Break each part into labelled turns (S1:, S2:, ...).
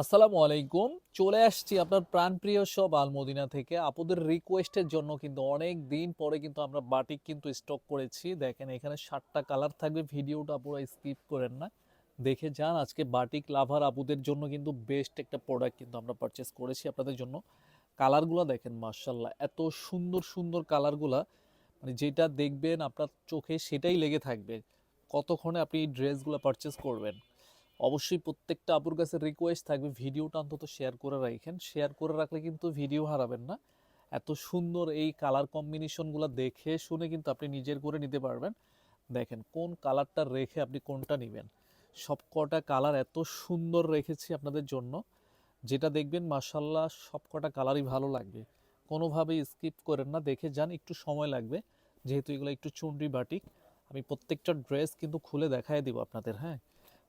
S1: আসসালামু আলাইকুম। চলে আসছি আপনার প্রাণপ্রিয় শপ আলমদিনা থেকে। আপুদের রিকোয়েস্টের জন্য কিন্তু অনেক দিন পরে কিন্তু আমরা বাটিক কিন্তু স্টক করেছি। দেখেন এখানে 7টা কালার থাকবে, ভিডিওটা পুরো স্কিপ করেন না, দেখে যান। আজকে বাটিক লাভার আপুদের জন্য কিন্তু বেস্ট একটা প্রোডাক্ট কিন্তু আমরা পারচেস করেছি আপনাদের জন্য। কালারগুলো দেখেন, মাশাল্লাহ এত সুন্দর সুন্দর কালারগুলা, মানে যেটা দেখবেন আপনার চোখে সেটাই লেগে থাকবে কতক্ষণে আপনি এই ড্রেসগুলো পারচেস করবেন। অবশ্যই প্রত্যেকটা আপুর কাছে রিকোয়েস্ট থাকবে, ভিডিওটা অন্তত শেয়ার করে রাখেন। শেয়ার করে রাখলে কিন্তু ভিডিও হারাবেন না। এত সুন্দর এই কালার কম্বিনেশনগুলো দেখে শুনে কিন্তু আপনি নিজের করে নিতে পারবেন। দেখেন কোন কালারটা রেখে আপনি কোনটা নেবেন। সব কটা কালার এত সুন্দর রেখেছি আপনাদের জন্য, যেটা দেখবেন মাশাল্লাহ সব কটা কালারই ভালো লাগবে। কোনোভাবেই স্কিপ করেন না, দেখে যান, একটু সময় লাগবে যেহেতু এগুলো একটু চুনরি বাটিক। আমি প্রত্যেকটা ড্রেস কিন্তু খুলে দেখায় দিব আপনাদের। হ্যাঁ,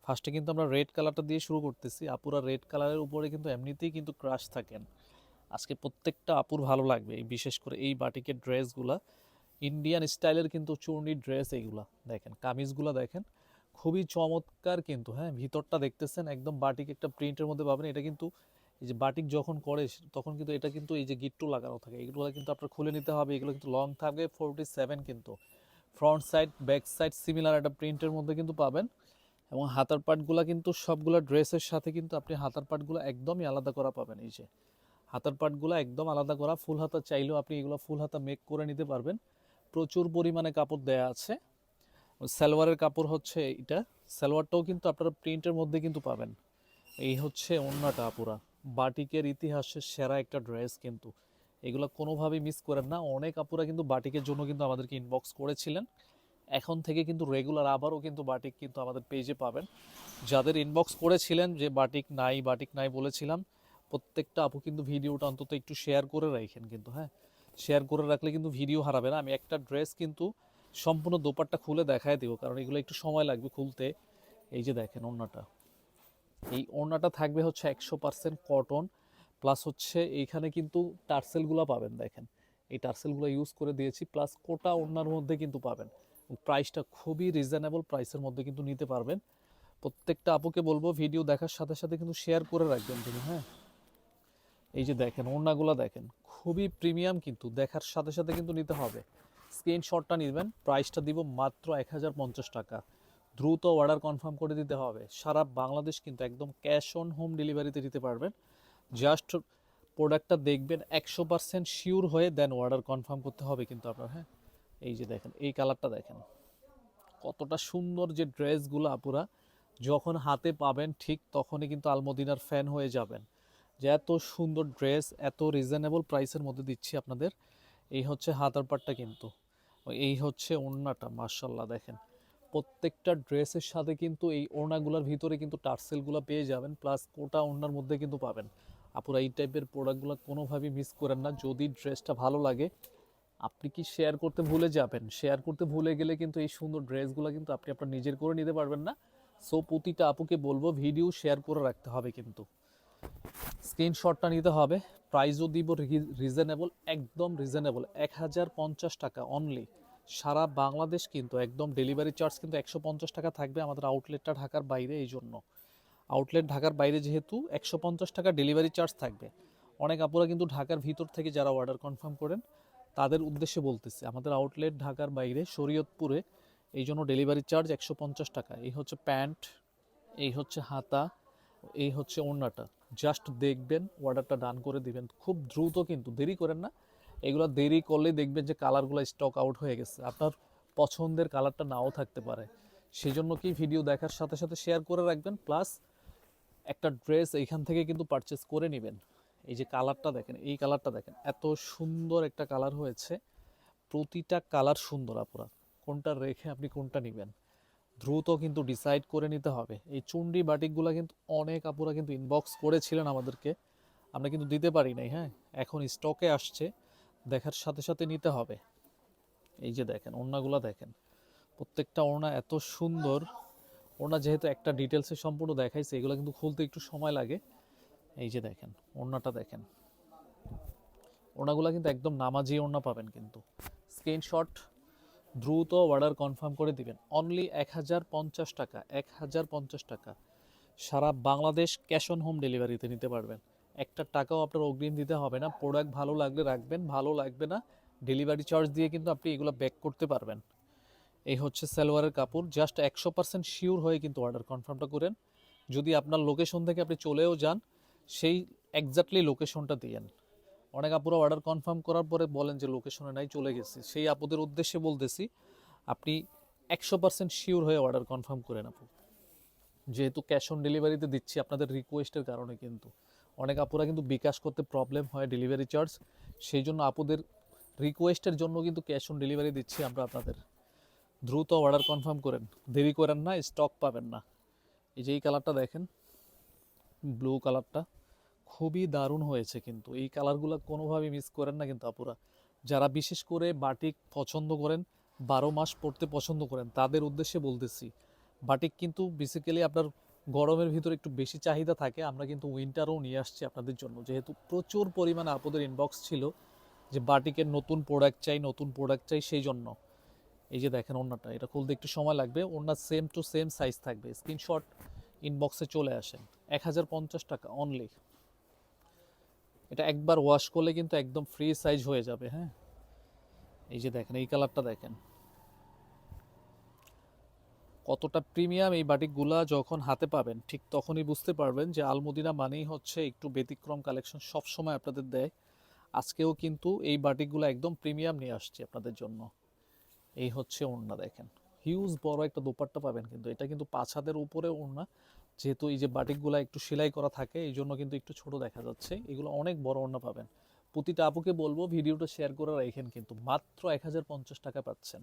S1: ফার্স্টে কিন্তু আমরা রেড কালারটা দিয়ে শুরু করতেছি। আপুরা রেড কালারের উপরে কিন্তু এমনিতেই কিন্তু ক্রাশ থাকেন। আজকে প্রত্যেকটা আপুর ভালো লাগবে, এই বিশেষ করে এই বাটিকের ড্রেসগুলা। ইন্ডিয়ান স্টাইলের কিন্তু চুন্নি ড্রেস এইগুলা। দেখেন কামিজগুলা দেখেন, খুবই চমৎকার কিন্তু। হ্যাঁ, ভিতরটা দেখতেছেন একদম বাটিক একটা প্রিন্টের মধ্যে পাবেন। এটা কিন্তু এই যে বাটিক যখন করে তখন কিন্তু এটা কিন্তু এই যে গিট্টু লাগানো থাকে, এগুলো কিন্তু আপনার খুলে নিতে হবে। এগুলো কিন্তু লং থাকবে 47, কিন্তু front side back side similar একটা প্রিন্টের মধ্যে কিন্তু পাবেন। এবং হাতার পাটগুলা কিন্তু সবগুলা ড্রেসের সাথে কিন্তু আপনি হাতার পাটগুলো একদমই আলাদা করা পাবেন। এই যে হাতার পাটগুলো একদম আলাদা করা। ফুল হাতা চাইলেও আপনি এগুলো ফুল হাতা মেক করে নিতে পারবেন। প্রচুর পরিমাণে কাপড় দেয়া আছে। সালোয়ারের কাপড় হচ্ছে এটা, সালোয়ারটাও কিন্তু আপনারা প্রিন্টের মধ্যে কিন্তু পাবেন। এই হচ্ছে ওড়নাটা। পুরা বাটিকের ইতিহাসের সেরা একটা ড্রেস কিন্তু, এগুলো কোনোভাবেই মিস করেন না। অনেক আপুরা কিন্তু বাটিকের জন্য কিন্তু আমাদেরকে ইনবক্স করেছিলেন। এখন থেকে কিন্তু রেগুলার আবারও কিন্তু বাটিক কিন্তু আমাদের পেজে পাবেন। যাদের ইনবক্স করেছিলেন যে বাটিক নাই বাটিক নাই বলেছিলাম, প্রত্যেকটা আপু কিন্তু ভিডিওটা অন্তত একটু শেয়ার করে রাখেন কিন্তু। হ্যাঁ, শেয়ার করে রাখলে কিন্তু ভিডিও হারাবে না। আমি একটা ড্রেস কিন্তু সম্পূর্ণ দোপাট্টা খুলে দেখায় দিব, কারণ এগুলো একটু সময় লাগবে খুলতে। এই যে দেখেন ওড়নাটা, এই ওড়নাটা থাকবে হচ্ছে 100% কটন, প্লাস হচ্ছে এইখানে কিন্তু টার্সেলগুলো পাবেন। দেখেন এই টার্সেলগুলো ইউজ করে দিয়েছি, প্লাস কোটা ওড়নার মধ্যে কিন্তু পাবেন। প্রাইসটা খুবই রিজনেবল প্রাইসের মধ্যে কিন্তু নিতে পারবেন। প্রত্যেকটা আপুকে বলবো ভিডিও দেখার সাথে সাথে কিন্তু শেয়ার করে রাখবেন তুমি। হ্যাঁ, এই যে দেখেন ওড়নাগুলো দেখেন, খুবই প্রিমিয়াম কিন্তু, দেখার সাথে সাথে কিন্তু নিতে হবে। স্ক্রিনশটটা নেবেন। প্রাইসটা দিব মাত্র 1050 টাকা। দ্রুত অর্ডার কনফার্ম করে দিতে হবে। সারা বাংলাদেশ কিন্তু একদম ক্যাশ অন হোম ডেলিভারিতে দিতে পারবেন। জাস্ট প্রোডাক্টটা দেখবেন, 100% শিওর হয়ে দেন অর্ডার কনফার্ম করতে হবে কিন্তু আপনার। হ্যাঁ, এই যে দেখেন এই কালারটা দেখেন, কতটা সুন্দর যে ড্রেসগুলো আপুরা যখন হাতে পাবেন ঠিক তখনই কিন্তু আলমদিনার ফ্যান হয়ে যাবেন, যে এত সুন্দর ড্রেস এত রিজনেবল প্রাইসের মধ্যে দিচ্ছি আপনাদের। এই হচ্ছে হাতার পাটটা কিন্তু, এই হচ্ছে ওড়নাটা। মার্শাল্লাহ দেখেন প্রত্যেকটা ড্রেসের সাথে কিন্তু এই ওড়নাগুলোর ভিতরে কিন্তু টার্সেলগুলো পেয়ে যাবেন, প্লাস কোটা ওড়নার মধ্যে কিন্তু পাবেন। আপুরা এই টাইপের প্রোডাক্টগুলো কোনোভাবেই মিস করেন না। যদি ড্রেসটা ভালো লাগে, আপনি কি শেয়ার করতে ভুলে যাবেন? শেয়ার করতে ভুলে গেলে কিন্তু এই সুন্দর ড্রেসগুলো কিন্তু আপনি আপনার নিজের করে নিতে পারবেন না। সো প্রতিটা আপুকে বলবো ভিডিও শেয়ার করে রাখতে হবে কিন্তু, স্ক্রিনশটটা নিতে হবে। প্রাইসও দিব রিজনেবল, একদম রিজনেবল, 1050 টাকা অনলি। সারা বাংলাদেশ কিন্তু একদম ডেলিভারি চার্জ কিন্তু 150 টাকা থাকবে। আমাদের আউটলেটটা ঢাকার বাইরে, এই জন্য আউটলেট ঢাকার বাইরে যেহেতু 150 টাকা ডেলিভারি চার্জ থাকবে। অনেক আপুরা কিন্তু ঢাকার ভিতর থেকে যারা অর্ডার কনফার্ম করেন তাদের উদ্দেশ্যে বলতেছি, আমাদের আউটলেট ঢাকার বাইরে শরীয়তপুরে, এই জন্য ডেলিভারি চার্জ 150 টাকা। এই হচ্ছে প্যান্ট, এই হচ্ছে হাতা, এই হচ্ছে ওড়নাটা। জাস্ট দেখবেন, অর্ডারটা ডান করে দিবেন খুব দ্রুত, কিন্তু দেরি করেন না। এগুলো দেরি করলেই দেখবেন যে কালারগুলো স্টক আউট হয়ে গেছে, আপনার পছন্দের কালারটা নাও থাকতে পারে। সেই জন্য কি ভিডিও দেখার সাথে সাথে শেয়ার করে রাখবেন, প্লাস একটা ড্রেস এইখান থেকে কিন্তু পারচেস করে নেবেন। এই যে কালারটা দেখেন, এই কালারটা দেখেন, এত সুন্দর একটা কালার হয়েছে। প্রতিটা কালার সুন্দর আপুরা, কোনটা রেখে আপনি কোনটা নেবেন দ্রুত কিন্তু ডিসাইড করে নিতে হবে। এই চুন্ডি বাটিকগুলো কিন্তু অনেক আপুরা কিন্তু ইনবক্স করেছিলেন আমাদেরকে, আমরা কিন্তু দিতে পারি নাই। হ্যাঁ, এখন স্টকে আসছে, দেখার সাথে সাথে নিতে হবে। এই যে দেখেন ওড়নাগুলো দেখেন, প্রত্যেকটা ওড়না এত সুন্দর। ওড়না যেহেতু একটা ডিটেলসে সম্পূর্ণ দেখাইছে, এগুলো কিন্তু খুলতে একটু সময় লাগে। এই যে দেখেন ওড়নাটা দেখেন, ওড়নাগুলো কিন্তু একদম নামাজি ওড়না পাবেন কিন্তু। স্ক্রিনশট দ্রুত অর্ডার কনফার্ম করে দিবেন। অনলি 1050 টাকা, 1050 টাকা। সারা বাংলাদেশ ক্যাশ অন হোম ডেলিভারিতে নিতে পারবেন। একটা টাকাও আপনার অগ্রিম দিতে হবে না। প্রোডাক্ট ভালো লাগলে রাখবেন, ভালো লাগবে না ডেলিভারি চার্জ দিয়ে কিন্তু আপনি এগুলো ব্যাক করতে পারবেন। এই হচ্ছে সালোয়ারের কাপড়। জাস্ট 100% শিওর হয়ে কিন্তু অর্ডার কনফার্মটা করেন। যদি আপনার লোকেশন থেকে আপনি চলেও যান, সেই এক্স্যাক্টলি লোকেশনটা দিয়েন। অনেক আপুরা অর্ডার কনফার্ম করার পরে বলেন যে লোকেশনে নাই, চলে গেছি। সেই আপুদের উদ্দেশ্যে বলতেছি, আপনি 100% শিওর হয়ে অর্ডার কনফার্ম করেন আপু। যেহেতু ক্যাশ অন ডেলিভারিতে দিচ্ছি আপনাদের রিকোয়েস্টের কারণে, কিন্তু অনেক আপুরা কিন্তু বিকাশ করতে প্রবলেম হয় ডেলিভারি চার্জ, সেই জন্য আপুদের রিকোয়েস্টের জন্য কিন্তু ক্যাশ অন ডেলিভারি দিচ্ছি আমরা আপনাদের। দ্রুত অর্ডার কনফার্ম করেন, দেরি করেন না, স্টক পাবেন না। এই যে এই কালারটা দেখেন, ব্লু কালারটা খুবই দারুণ হয়েছে, কিন্তু এই কালারগুলো কোনোভাবেই মিস করেন না কিন্তু আপুরা। যারা বিশেষ করে বাটিক পছন্দ করেন, 12 মাস পরতে পছন্দ করেন, তাদের উদ্দেশ্যে বলতেছি, বাটিক কিন্তু বেসিক্যালি আপনার গরমের ভিতরে একটু বেশি চাহিদা থাকে। আমরা কিন্তু উইন্টারও নিয়ে আসছি আপনাদের জন্য, যেহেতু প্রচুর পরিমাণে আপুদের ইনবক্স ছিল যে বাটিকের নতুন প্রোডাক্ট চাই, নতুন প্রোডাক্ট চাই, সেই জন্য। এই যে দেখেন ওড়নাটা, এটা খুলতে একটু সময় লাগবে। ওড়না সেম টু সেম সাইজ থাকবে। স্ক্রিনশট ইনবক্সে চলে আসেন। 1050 টাকা অনলি। এটা একবার ওয়াশ করলে কিন্তু একদম ফ্রি সাইজ হয়ে যাবে। হ্যাঁ, এই যে দেখেন এই কালারটা দেখেন কতটা প্রিমিয়াম। এই বাটিকগুলা যখন হাতে পাবেন ঠিক তখনই বুঝতে পারবেন যে আলমদিনা মানেই হচ্ছে একটু ব্যতিক্রম কালেকশন সব সময় আপনাদের দেয়। আজকেও কিন্তু এই বাটিকগুলো একদম প্রিমিয়াম নিয়ে আসছে আপনাদের জন্য। এই হচ্ছে ওড়না দেখেন, হিউজ বড় একটা দোপাট্টা পাবেন, কিন্তু এটা কিন্তু 5 হাতের উপরে ওড়না। যেহেতু এই যে বাটিকগুলো একটু সেলাই করা থাকে, এই জন্য কিন্তু একটু ছোট দেখা যাচ্ছে। এগুলো অনেক বড় ওড়না পাবেন। প্রতিটা আপুকে বলবো ভিডিওটা শেয়ার করে রাখেন, কিন্তু মাত্র 1050 টাকা পাচ্ছেন।